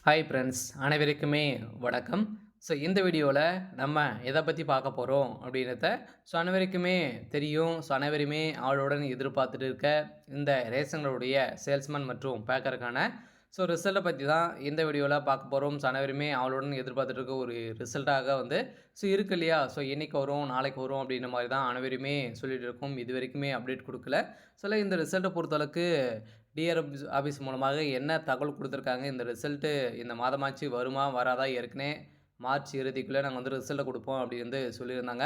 Hi friends, அனைவருக்குமே வணக்கம். இந்த வீடியோவில் நம்ம எதை பற்றி பார்க்க போகிறோம் அப்படின்றத அனைவருக்குமே தெரியும். அனைவருமே ஆவலுடன் எதிர்பார்த்துட்டு இருக்க இந்த ரேஷன்களுடைய சேல்ஸ்மேன் மற்றும் பேக்கருக்கான ரிசல்ட்டை பற்றி தான் இந்த வீடியோவில் பார்க்க போகிறோம். அனைவருமே ஆவலுடன் எதிர்பார்த்துட்டு இருக்க ஒரு ரிசல்ட்டாக இருக்கு இல்லையா? என்னைக்கு வரும், நாளைக்கு வரும் அப்படின்ற மாதிரி தான் அனைவருமே சொல்லிட்டு இருக்கோம். இது வரைக்குமே அப்டேட் கொடுக்கல. இந்த ரிசல்ட்டை பொறுத்தளவுக்கு டிஆர் ஆஃபீஸ் மூலமாக என்ன தகவல் கொடுத்துருக்காங்க, இந்த ரிசல்ட்டு இந்த மாதமாச்சு வருமா வராதா, ஏற்கனவே மார்ச் இறுதிக்குள்ளே நாங்கள் ரிசல்ட்டை கொடுப்போம் அப்படின்னு சொல்லியிருந்தாங்க.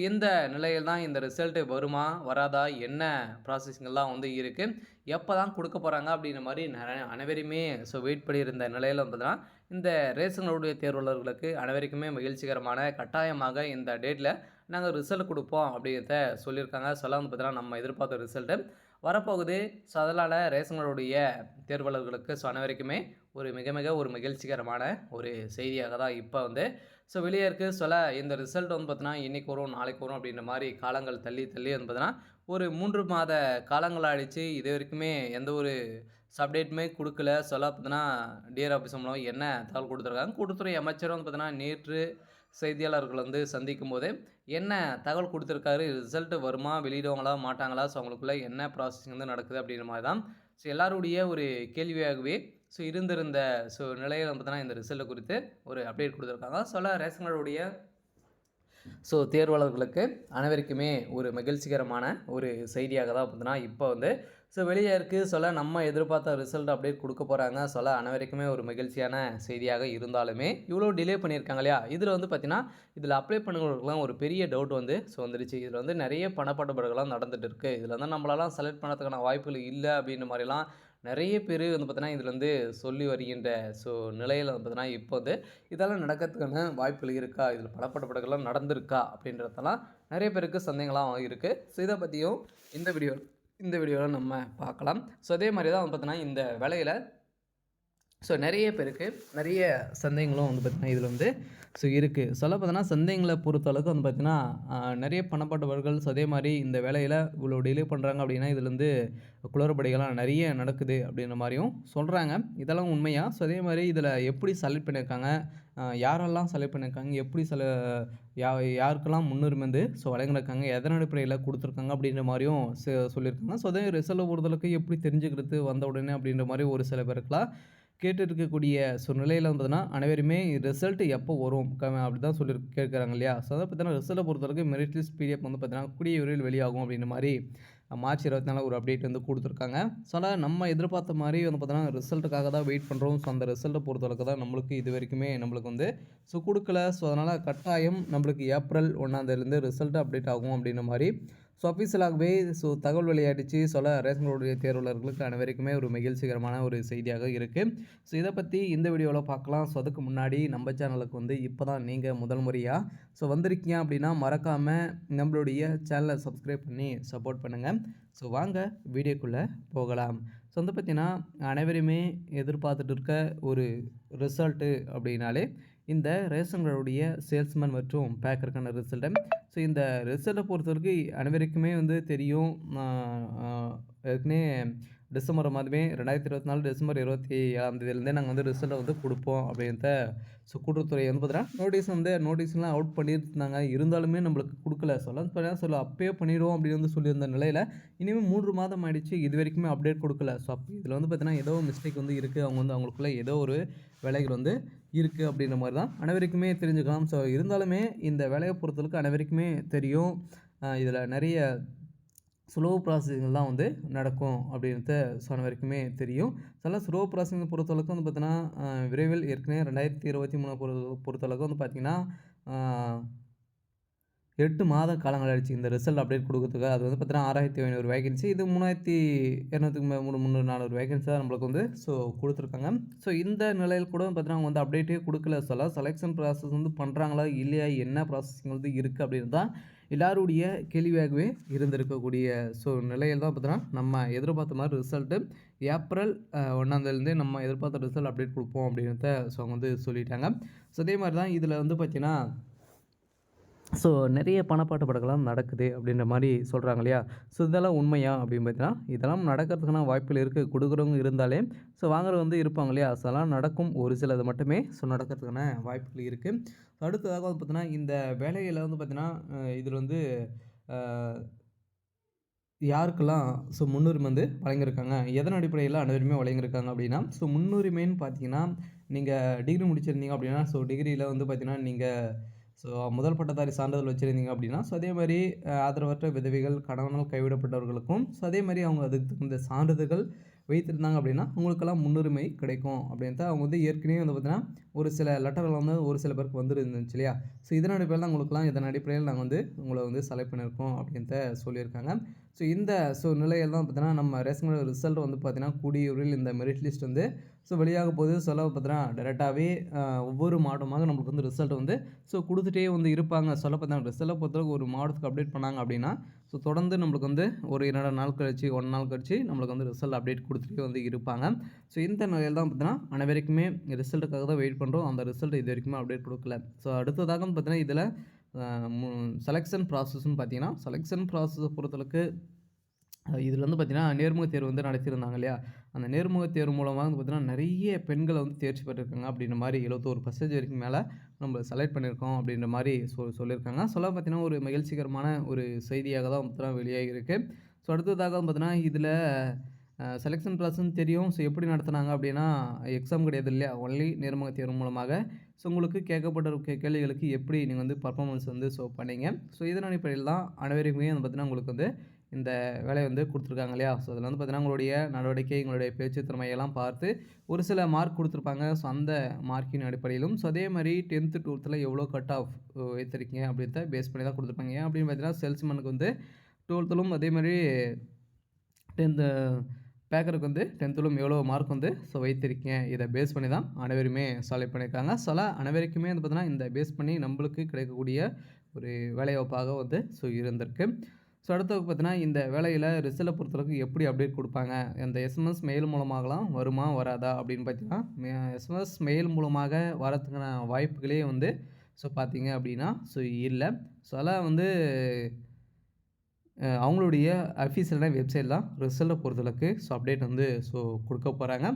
இந்த நிலையில் தான் இந்த ரிசல்ட்டு வருமா வராதா, என்ன ப்ராசஸிங்கெல்லாம் இருக்குது, எப்போ தான் கொடுக்க போகிறாங்க அப்படின்ற மாதிரி அனைவருமே வெயிட் பண்ணியிருந்த நிலையில் பார்த்தீங்கன்னா, இந்த ரேஷன்களுடைய தேர்வாளர்களுக்கு அனைவருக்குமே மகிழ்ச்சிகரமான கட்டாயமாக இந்த டேட்டில் நாங்கள் ரிசல்ட் கொடுப்போம் அப்படின்றத சொல்லியிருக்காங்க. பார்த்தீங்கன்னா நம்ம எதிர்பார்த்த ரிசல்ட்டு வரப்போகுது. அதனால் ரேஷன்களுடைய தேர்வாளர்களுக்கு அனைவருக்குமே ஒரு மிக மிக ஒரு மகிழ்ச்சிகரமான ஒரு செய்தியாக தான் இப்போ வெளியே இருக்குது. இந்த ரிசல்ட் பார்த்தீங்கன்னா இன்றைக்கி வரும், நாளைக்கு வரும் அப்படின்ற மாதிரி காலங்கள் தள்ளி தள்ளி பார்த்தீங்கன்னா ஒரு 3 மாத காலங்கள் ஆகிடுச்சு. இது வரைக்குமே எந்த ஒரு அப்டேட்டுமே கொடுக்கல. பார்த்தீங்கன்னா டிஆர் ஆஃபீஸ் மூலம் என்ன தகவல் கொடுத்துருக்காங்க, கூட்டுத்துறை அமைச்சரும் பார்த்தீங்கன்னா நேற்று செய்தியாளர்கள் சந்திக்கும் போது என்ன தகவல் கொடுத்துருக்காரு, ரிசல்ட்டு வருமா, வெளியிடுவாங்களா மாட்டாங்களா, அவங்களுக்குள்ள என்ன ப்ராசஸிங் நடக்குது அப்படின்ற மாதிரி தான் எல்லாருடைய ஒரு கேள்வியாகவே இருந்திருந்த நிலையில் பார்த்தீங்கன்னா இந்த ரிசல்ட்டை குறித்து ஒரு அப்டேட் கொடுத்துருக்காங்க. ரேஷன்களுடைய தேர்வாளர்களுக்கு அனைவருக்குமே ஒரு மகிழ்ச்சிகரமான ஒரு செய்தியாக தான் பார்த்தீங்கன்னா இப்போ வெளியே இருக்குது. நம்ம எதிர்பார்த்த ரிசல்ட் அப்டேட் கொடுக்க போகிறாங்க. அனைவருக்குமே ஒரு மகிழ்ச்சியான செய்தியாக இருந்தாலுமே இவ்வளோ டிலே பண்ணியிருக்காங்க இல்லையா? இதில் பார்த்தீங்கன்னா இதில் அப்ளை பண்ணுறவங்களுக்குலாம் ஒரு பெரிய டவுட் வந்துருச்சு. இதில் நிறைய பணப்பட்டுப்பாடுகள்லாம் நடந்துகிட்டு இருக்குது. இதில் நம்மளாலாம் செலக்ட் பண்ணுறதுக்கான வாய்ப்புகள் இல்லை அப்படின்ற மாதிரிலாம் நிறைய பேர் பார்த்தீங்கன்னா இதில் சொல்லி வருகின்ற நிலையில் பார்த்தீங்கன்னா இப்போ இதெல்லாம் நடக்கிறதுக்கான வாய்ப்புகள் இருக்கா, இதில் பணப்பட்டுப்பாடுகள்லாம் நடந்திருக்கா அப்படின்றதெல்லாம் நிறைய பேருக்கு சந்தேகங்களாக இருக்குது. இதை பற்றியும் இந்த வீடியோவில் நம்ம பார்க்கலாம். அதே மாதிரி தான் பார்த்தீங்கன்னா இந்த வேலையில் நிறைய பேருக்கு நிறைய சந்தேகங்களும் பார்த்திங்கன்னா இதில் இருக்குது. பார்த்தீங்கன்னா சந்தேகங்களை பொறுத்தளவுக்கு பார்த்திங்கன்னா நிறைய பணப்பட்டவர்கள் அதே மாதிரி இந்த வேலையில் இவ்வளோ டிலே பண்ணுறாங்க அப்படின்னா இதில் குளறுபடிகள்லாம் நிறைய நடக்குது அப்படின்ற மாதிரியும் சொல்கிறாங்க. இதெல்லாம் உண்மையா? அதே மாதிரி இதில் எப்படி செலக்ட் பண்ணியிருக்காங்க, யாரெல்லாம் செலக்ட் பண்ணியிருக்காங்க, எப்படி யாருக்கெல்லாம் முன்னுரிமை வழங்கியிருக்காங்க, எதன் அடிப்படையில் கொடுத்துருக்காங்க அப்படின்ற மாதிரியும் சொல்லியிருக்காங்க. அதே ரிசல்ட்டை பொறுத்தளவுக்கு எப்படி தெரிஞ்சுக்கிறது வந்த உடனே அப்படின்ற மாதிரி ஒரு சில பேருக்குலாம் கேட்டு இருக்கக்கூடிய நிலையில் பார்த்தீங்கன்னா அனைவருமே ரிசல்ட் எப்போ வரும் அப்படி தான் கேட்குறாங்க இல்லையா? அதை பார்த்தீங்கன்னா ரிசல்ட்டை பொறுத்தவரைக்கும் மெரிட் லிஸ்ட் பிடிஎஃப் பார்த்தீங்கன்னா கூடிய விரைவில் வெளியாகும் அப்படின்ற மாதிரி மார்ச் 24 ஒரு அப்டேட் கொடுத்துருக்காங்க. நம்ம எதிர்பார்த்த மாதிரி பார்த்தீங்கன்னா ரிசல்ட்டுக்காக தான் வெயிட் பண்ணுறோம். அந்த ரிசல்ட்டை பொறுத்தளவுக்கு தான் நம்மளுக்கு இது வரைக்குமே நம்மளுக்கு கொடுக்கல. அதனால் கட்டாயம் நம்மளுக்கு ஏப்ரல் 1 ரிசல்ட்டு அப்டேட் ஆகும் அப்படின்ற மாதிரி அஃபீஷியலாகவே தகவல் வெளியாகிடுச்சு. ரேஷன்களுடைய தேர்வாளர்களுக்கு அனைவருக்குமே ஒரு மகிழ்ச்சிகரமான ஒரு செய்தியாக இருக்குது. இதை பற்றி இந்த வீடியோவில் பார்க்கலாம். அதுக்கு முன்னாடி நம்ம சேனலுக்கு இப்போ தான் நீங்கள் முதல் முறையாக வந்திருக்கீங்க அப்படின்னா மறக்காமல் நம்மளுடைய சேனலை சப்ஸ்கிரைப் பண்ணி சப்போர்ட் பண்ணுங்கள். வாங்க வீடியோக்குள்ளே போகலாம். பார்த்தீங்கன்னா அனைவருமே எதிர்பார்த்துட்டு இருக்க ஒரு ரிசல்ட்டு அப்படின்னாலே இந்த ரேஷன்களுடைய சேல்ஸ்மேன் மற்றும் பேக்கருக்கான ரிசல்ட்டை இந்த ரிசல்ட்டை பொறுத்தவரைக்கும் அனைவருக்குமே தெரியும். ஏற்கனவே டிசம்பர் மாதமே 2024 டிசம்பர் 27 நாங்கள் ரிசல்ட்டை கொடுப்போம் அப்படின்றத கூட்டுறவுத்துறை பார்த்தீங்கன்னா நோட்டீஸ்லாம் அவுட் பண்ணியிருந்தாங்க. இருந்தாலுமே நம்மளுக்கு கொடுக்கல. அப்பயே பண்ணிடுவோம் அப்படின்னு சொல்லியிருந்த நிலையில் இனிமேல் 3 மாதம் ஆகிடுச்சு, இது வரைக்குமே அப்டேட் கொடுக்கல. அப்போ இதில் பார்த்தீங்கன்னா ஏதோ மிஸ்டேக் இருக்குது. அவங்க அவங்களுக்குள்ள ஏதோ ஒரு வேலைகள் இருக்குது அப்படின்ற மாதிரி தான் அனைவருக்குமே தெரிஞ்சுக்கலாம். இருந்தாலுமே இந்த வேலையை பொறுத்தளவுக்கு அனைவருக்குமே தெரியும். இதில் நிறைய ஸ்லோ ப்ராசஸிங்லாம் நடக்கும் அப்படின்றது அனைவருக்குமே தெரியும். ஸ்லோ ப்ராசஸிங்கை பொறுத்தளவுக்கு பார்த்தீங்கன்னா விரைவில் ஏற்கனவே 2023 பொறுத்தளவுக்கு பார்த்தீங்கன்னா 8 மாத காலங்கள் ஆயிடுச்சு இந்த ரிசல்ட் அப்டேட் கொடுக்கறதுக்கு. அது பார்த்தீங்கன்னா 6500 வேகன்சி, இது 3200 வேகன்சி தான் நம்மளுக்கு கொடுத்துருக்காங்க. இந்த நிலையில் கூட பார்த்தீங்கன்னா அப்டேட்டே கொடுக்கல. செலெக்ஷன் ப்ராசஸ் பண்ணுறாங்களா இல்லையா, என்ன ப்ராசஸிங் இருக்குது அப்படின்னு தான் எல்லாருடைய கேள்வியாகவே இருந்திருக்கக்கூடிய நிலையில் தான் பார்த்தீங்கன்னா நம்ம எதிர்பார்த்த மாதிரி ரிசல்ட்டு ஏப்ரல் 1 நம்ம எதிர்பார்த்த ரிசல்ட் அப்டேட் கொடுப்போம் அப்படின்றத அவங்க சொல்லிட்டாங்க. அதே மாதிரி தான் இதில் பார்த்தீங்கன்னா ஸோ நிறைய பணப்பாட்டு படங்கள்லாம் நடக்குது அப்படின்ற மாரி சொல்கிறாங்க இல்லையா? ஸோ இதெல்லாம் உண்மையா அப்படின்னு பார்த்தீங்கன்னா, இதெல்லாம் நடக்கிறதுக்கான வாய்ப்புகள் இருக்கு. குடுக்குறவங்க இருந்தாலே, ஸோ வாங்குறவங்க வந்து இருப்பாங்க இல்லையா? ஸோ அதெல்லாம் நடக்கும். ஒரு சிலது மட்டுமே ஸோ நடக்கிறதுக்கான வாய்ப்புகள் இருக்கு. அடுத்ததாக வந்து பார்த்தீங்கன்னா, இந்த வேலையில வந்து பார்த்தீங்கன்னா, இதில வந்து அ யாருக்கெல்லாம் ஸோ முன்னுரிமை வந்து வழங்கியிருக்காங்க? எதன் அடிப்படையில அனைவருமே வழங்கியிருக்காங்க அப்படின்னா, ஸோ முன்னுரிமைன்னு பார்த்தீங்கன்னா, நீங்க டிகிரி முடிச்சிருந்தீங்க அப்படின்னா, ஸோ டிகிரியில வந்து பார்த்தீங்கன்னா, நீங்க ஸோ முதல் பட்டதாரி சான்றிதழ் வச்சிருந்தீங்க அப்படின்னா, ஸோ அதே மாரி ஆதரவற்ற விதவைகள், கணவனால் கைவிடப்பட்டவர்களுக்கும், ஸோ அதே மாரி அவங்க அதுக்கு தகுந்த சான்றிதழ்கள் வைத்திருந்தாங்க அப்படின்னா, உங்களுக்கெல்லாம் முன்னுரிமை கிடைக்கும் அப்படின்ட்டு அவங்க வந்து ஏற்கனவே வந்து பார்த்தீங்கன்னா, ஒரு சில லெட்டர்கள் வந்து ஒரு சில பேருக்கு வந்துருந்துச்சு இல்லையா? ஸோ இதன் அடிப்படையில தான் உங்களுக்கெல்லாம் இதன் அடிப்படையில் நாங்க வந்து உங்கள வந்து செலக்ட் பண்ணியிருக்கோம் அப்படின்ட்டு சொல்லியிருக்காங்க. ஸோ இந்த நிலையில் தான் பார்த்தீங்கன்னா, நம்ம ரேஷன் கார்டு ரிசல்ட் வந்து பார்த்தீங்கன்னா, கூடிய விரைவில் இந்த மெரிட் லிஸ்ட் வந்து வெளியாக போகுது. பார்த்தீங்கன்னா, டைரக்டாவே ஒவ்வொரு மாவட்டமாக நம்மளுக்கு வந்து ரிசல்ட் வந்து குடுத்துட்டே வந்து இருப்பாங்க. பார்த்தீங்கன்னா, ரிசல்ட்ட பொறுத்தளவுக்கு ஒரு மாவட்டத்துக்கு அப்டேட் பண்ணாங்க அப்டின்னா, தொடர்ந்து நம்மளுக்கு வந்து ஒரு 2 நாள் கழிச்சு, 1 நாள் கழிச்சு நம்மளுக்கு வந்து ரிசல்ட் அப்டேட் குடுத்துட்டே வந்து இருப்பாங்க. இந்த நிலையில தான் பார்த்தீங்கன்னா, அனைவருக்குமே ரிசல்ட்டுக்காக தான் வெயிட் பண்றோம். அந்த ரிசல்ட் இதுவரைக்குமே அப்டேட் குடுக்கல. அடுத்ததாக பார்த்தீங்கன்னா, இதில அ மு செலக்ஷன் ப்ராசஸ்ன்னு பார்த்தீங்கன்னா, செலக்ஷன் ப்ராசஸ பொறுத்தளவுக்கு இதில வந்து பார்த்தீங்கன்னா, நேர்முக தேர்வு வந்து நடத்தியிருந்தாங்க இல்லையா? அந்த நேர்முக தேர்வு மூலமா வந்து பார்த்தீங்கன்னா, நெறைய பெண்கள் வந்து தேர்ச்சி பெற்றிருக்காங்க அப்படின்ற மாரி 71% வரைக்கும் மேல நம்ம செலக்ட் பண்ணியிருக்கோம் அப்படின்ற மாரி சொல்லியிருக்காங்க. பார்த்தீங்கன்னா, ஒரு மகிழ்ச்சிகரமான ஒரு செய்தியாக தான் பார்த்தீங்கன்னா வெளியாகியிருக்கு. அடுத்ததாக பார்த்தீங்கன்னா, இதில செலக்ஷன் ப்ராசஸ்ன்னு தெரியும். எப்படி நடத்துனாங்க அப்படின்னா, எக்ஸாம் கிடையாது இல்லையா? ஒன்லி நேர்முக தேர்வு மூலமாக உங்களுக்கு கேட்கப்பட்ட கேள்விகளுக்கு எப்படி நீங்க வந்து பெர்ஃபார்மன்ஸ் வந்து பண்ணீங்க. இதன் அடிப்படையில் தான் அனைவருக்குமே வந்து பார்த்தீங்கன்னா, உங்களுக்கு வந்து இந்த வேலைய வந்து குடுத்துருக்காங்க இல்லையா? அதில வந்து பார்த்தீங்கன்னா, உங்களுடைய நடவடிக்கை, உங்களுடைய பேச்சு திறமையெல்லாம் பார்த்து ஒரு சில மார்க் குடுத்துருப்பாங்க. அந்த மார்க்கின் அடிப்படையிலும் அதே மாரி 10த், 12த்ல எவ்வளோ கட் ஆஃப் வைத்திருக்கீங்க அப்படின்றத பேஸ் பண்ணி தான் குடுத்துருப்பாங்க. ஏன் அப்படின்னு பார்த்தீங்கன்னா, சேல்ஸ்மேனுக்கு வந்து 12த்திலும் அதே மாரி 10த் பேக்கருக்கு வந்து 10த்திலும் எவ்வளோ மார்க் வந்து வைத்திருக்கீங்க. இத பேஸ் பண்ணி தான் அனைவருமே செலக்ட் பண்ணியிருக்காங்க. அனைவருக்குமே வந்து பார்த்தீங்கன்னா, இந்த பேஸ் பண்ணி நம்பளுக்கு கிடைக்கக்கூடிய ஒரு வேலைவாய்ப்பாக வந்து இருந்திருக்கு. அடுத்தது பார்த்தீங்கன்னா, இந்த வேலையில ரிசல்ட்ட பொறுத்தளவுக்கு எப்படி அப்டேட் குடுப்பாங்க? அந்த எஸ்எம்எஸ் மெயில் மூலமாகலாம் வருமா? வராதா? அப்படின்னு பார்த்தீங்கன்னா, எஸ்எம்எஸ் மெயில் மூலமாக வரதுக்கான வாய்ப்புகளே வந்து பார்த்தீங்க அப்படின்னா, இல்ல. அதெல்லாம் வந்து அவங்களுடைய அஃபிஷியலான வெப்சைட் தான் ரிசல்ட்ட பொறுத்தளவுக்கு அப்டேட் வந்து குடுக்க போறாங்க.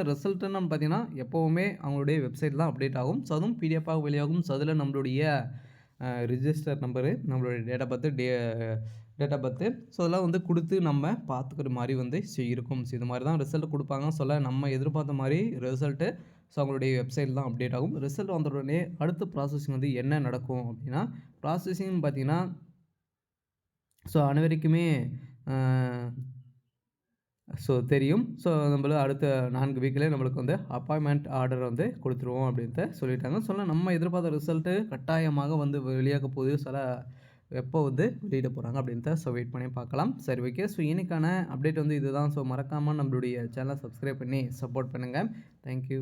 ரிசல்ட்டுன்னு பார்த்தீங்கன்னா, எப்பவுமே அவங்களுடைய வெப்சைட் தான் அப்டேட் ஆகும். அதுவும் பிடிஎஃப்பாக வெளியாகும். அதில நம்மளுடைய ரிஜிஸ்டர் நம்பரு, நம்மளுடைய டேட் ஆஃப் பர்த்து அதெல்லாம் வந்து குடுத்து நம்ம பார்த்துக்கிற மாரி வந்து இருக்கும். இது மாரி தான் ரிசல்ட் குடுப்பாங்க. நம்ம எதிர்பார்த்த மாரி ரிசல்ட்டு அவங்களுடைய வெப்சைட்ல தான் அப்டேட் ஆகும். ரிசல்ட் வந்த உடனே அடுத்த ப்ராசஸிங் வந்து என்ன நடக்கும் அப்டின்னா, ப்ராசஸிங்னு பார்த்தீங்கன்னா, அனைவருக்குமே அ தெரியும். நம்மள அடுத்த 4 வீக்லயே நம்மளுக்கு வந்து அப்பாயின்ட்மென்ட் ஆர்டர் வந்து குடுத்துருவோம் அப்டின்ட்டு சொல்லிட்டாங்க. நம்ம எதிர்பார்த்த ரிசல்ட்டு கட்டாயமாக வந்து வெளியாக போகுது. எப்போ வந்து வெளியிட போறாங்க அப்டின்ட்டு வெயிட் பண்ணி பார்க்கலாம். சரி ஓகே. இன்னைக்கான அப்டேட் வந்து இதுதான். மறக்காம நம்மளுடைய சேனல சப்ஸ்கிரைப் பண்ணி சப்போர்ட் பண்ணுங்க. Thank you.